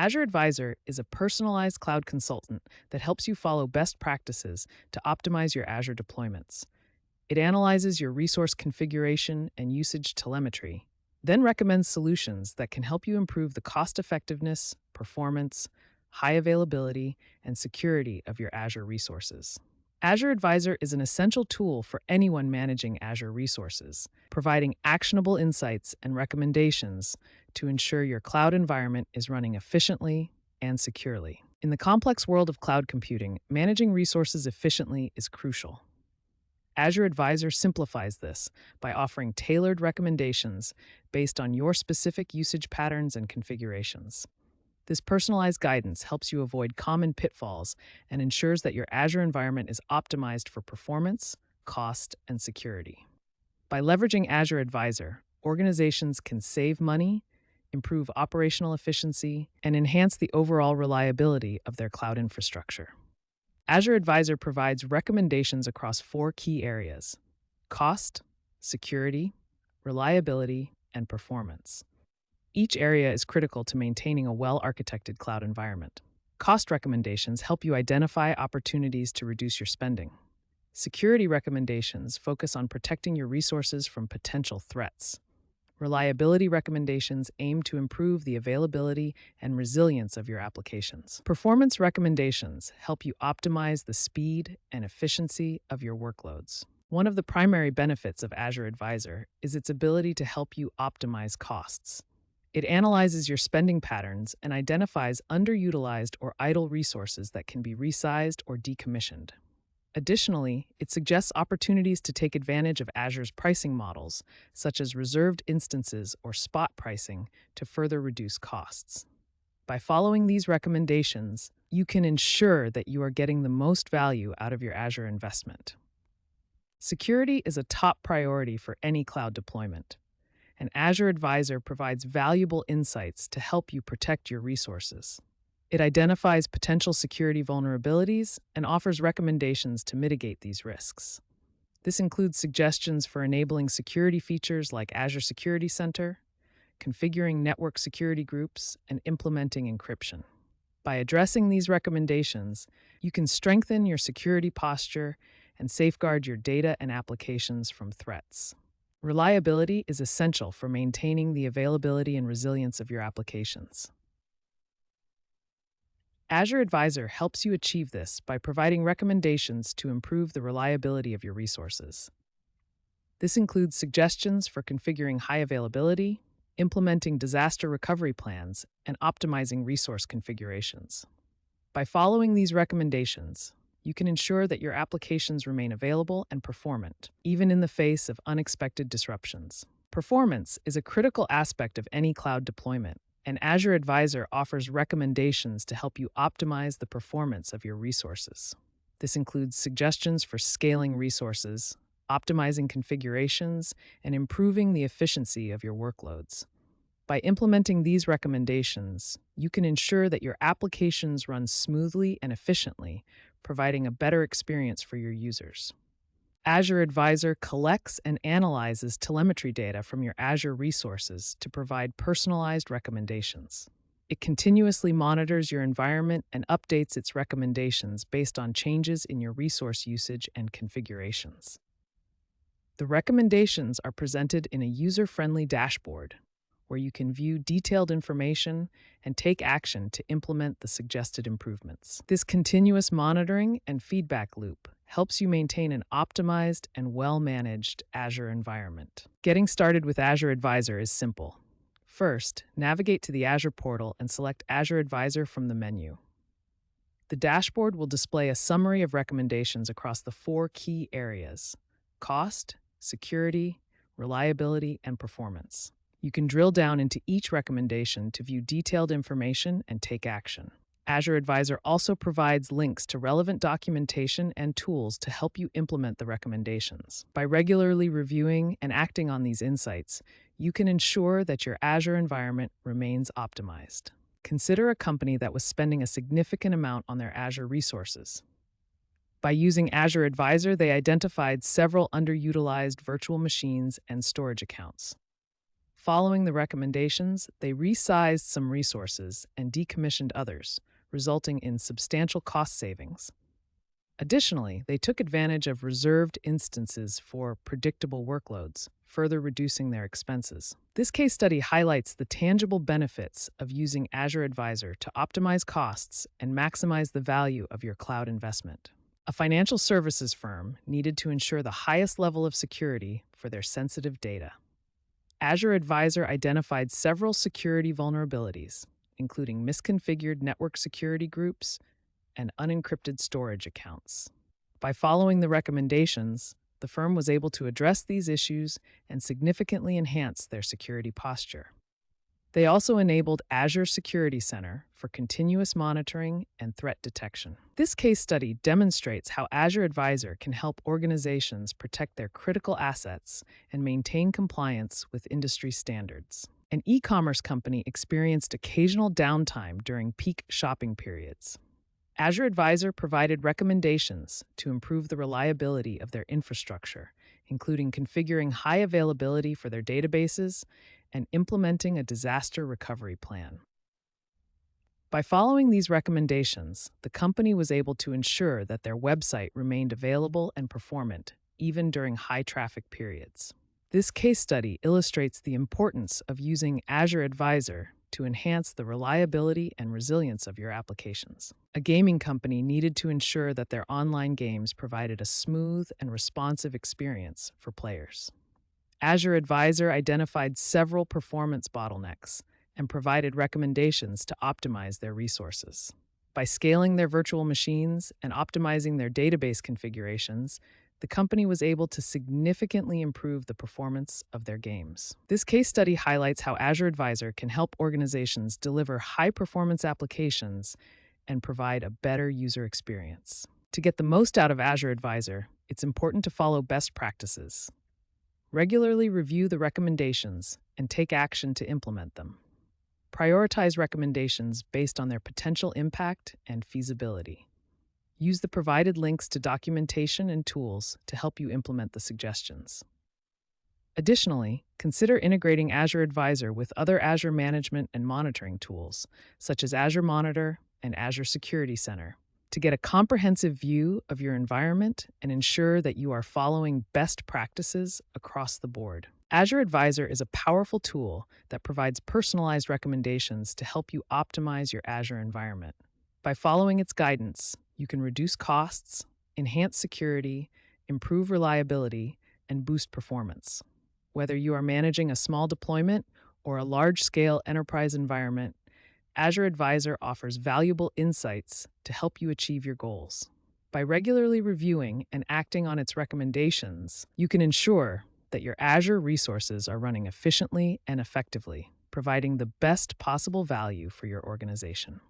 Azure Advisor is a personalized cloud consultant that helps you follow best practices to optimize your Azure deployments. It analyzes your resource configuration and usage telemetry, then recommends solutions that can help you improve the cost effectiveness, performance, high availability, and security of your Azure resources. Azure Advisor is an essential tool for anyone managing Azure resources, providing actionable insights and recommendations to ensure your cloud environment is running efficiently and securely. In the complex world of cloud computing, managing resources efficiently is crucial. Azure Advisor simplifies this by offering tailored recommendations based on your specific usage patterns and configurations. This personalized guidance helps you avoid common pitfalls and ensures that your Azure environment is optimized for performance, cost, and security. By leveraging Azure Advisor, organizations can save money, improve operational efficiency, and enhance the overall reliability of their cloud infrastructure. Azure Advisor provides recommendations across four key areas: cost, security, reliability, and performance. Each area is critical to maintaining a well-architected cloud environment. Cost recommendations help you identify opportunities to reduce your spending. Security recommendations focus on protecting your resources from potential threats. Reliability recommendations aim to improve the availability and resilience of your applications. Performance recommendations help you optimize the speed and efficiency of your workloads. One of the primary benefits of Azure Advisor is its ability to help you optimize costs. It analyzes your spending patterns and identifies underutilized or idle resources that can be resized or decommissioned. Additionally, it suggests opportunities to take advantage of Azure's pricing models, such as reserved instances or spot pricing, to further reduce costs. By following these recommendations, you can ensure that you are getting the most value out of your Azure investment. Security is a top priority for any cloud deployment, and Azure Advisor provides valuable insights to help you protect your resources. It identifies potential security vulnerabilities and offers recommendations to mitigate these risks. This includes suggestions for enabling security features like Azure Security Center, configuring network security groups, and implementing encryption. By addressing these recommendations, you can strengthen your security posture and safeguard your data and applications from threats. Reliability is essential for maintaining the availability and resilience of your applications. Azure Advisor helps you achieve this by providing recommendations to improve the reliability of your resources. This includes suggestions for configuring high availability, implementing disaster recovery plans, and optimizing resource configurations. By following these recommendations, you can ensure that your applications remain available and performant, even in the face of unexpected disruptions. Performance is a critical aspect of any cloud deployment, and Azure Advisor offers recommendations to help you optimize the performance of your resources. This includes suggestions for scaling resources, optimizing configurations, and improving the efficiency of your workloads. By implementing these recommendations, you can ensure that your applications run smoothly and efficiently, providing a better experience for your users. Azure Advisor collects and analyzes telemetry data from your Azure resources to provide personalized recommendations. It continuously monitors your environment and updates its recommendations based on changes in your resource usage and configurations. The recommendations are presented in a user-friendly dashboard, where you can view detailed information and take action to implement the suggested improvements. This continuous monitoring and feedback loop helps you maintain an optimized and well-managed Azure environment. Getting started with Azure Advisor is simple. First, navigate to the Azure portal and select Azure Advisor from the menu. The dashboard will display a summary of recommendations across the four key areas: cost, security, reliability, and performance. You can drill down into each recommendation to view detailed information and take action. Azure Advisor also provides links to relevant documentation and tools to help you implement the recommendations. By regularly reviewing and acting on these insights, you can ensure that your Azure environment remains optimized. Consider a company that was spending a significant amount on their Azure resources. By using Azure Advisor, they identified several underutilized virtual machines and storage accounts. Following the recommendations, they resized some resources and decommissioned others, resulting in substantial cost savings. Additionally, they took advantage of reserved instances for predictable workloads, further reducing their expenses. This case study highlights the tangible benefits of using Azure Advisor to optimize costs and maximize the value of your cloud investment. A financial services firm needed to ensure the highest level of security for their sensitive data. Azure Advisor identified several security vulnerabilities, including misconfigured network security groups and unencrypted storage accounts. By following the recommendations, the firm was able to address these issues and significantly enhance their security posture. They also enabled Azure Security Center for continuous monitoring and threat detection. This case study demonstrates how Azure Advisor can help organizations protect their critical assets and maintain compliance with industry standards. An e-commerce company experienced occasional downtime during peak shopping periods. Azure Advisor provided recommendations to improve the reliability of their infrastructure, including configuring high availability for their databases and implementing a disaster recovery plan. By following these recommendations, the company was able to ensure that their website remained available and performant, even during high traffic periods. This case study illustrates the importance of using Azure Advisor to enhance the reliability and resilience of your applications. A gaming company needed to ensure that their online games provided a smooth and responsive experience for players. Azure Advisor identified several performance bottlenecks and provided recommendations to optimize their resources. By scaling their virtual machines and optimizing their database configurations, the company was able to significantly improve the performance of their games. This case study highlights how Azure Advisor can help organizations deliver high-performance applications and provide a better user experience. To get the most out of Azure Advisor, it's important to follow best practices. Regularly review the recommendations and take action to implement them. Prioritize recommendations based on their potential impact and feasibility. Use the provided links to documentation and tools to help you implement the suggestions. Additionally, consider integrating Azure Advisor with other Azure management and monitoring tools, such as Azure Monitor and Azure Security Center, to get a comprehensive view of your environment and ensure that you are following best practices across the board. Azure Advisor is a powerful tool that provides personalized recommendations to help you optimize your Azure environment. By following its guidance, you can reduce costs, enhance security, improve reliability, and boost performance. Whether you are managing a small deployment or a large-scale enterprise environment, Azure Advisor offers valuable insights to help you achieve your goals. By regularly reviewing and acting on its recommendations, you can ensure that your Azure resources are running efficiently and effectively, providing the best possible value for your organization.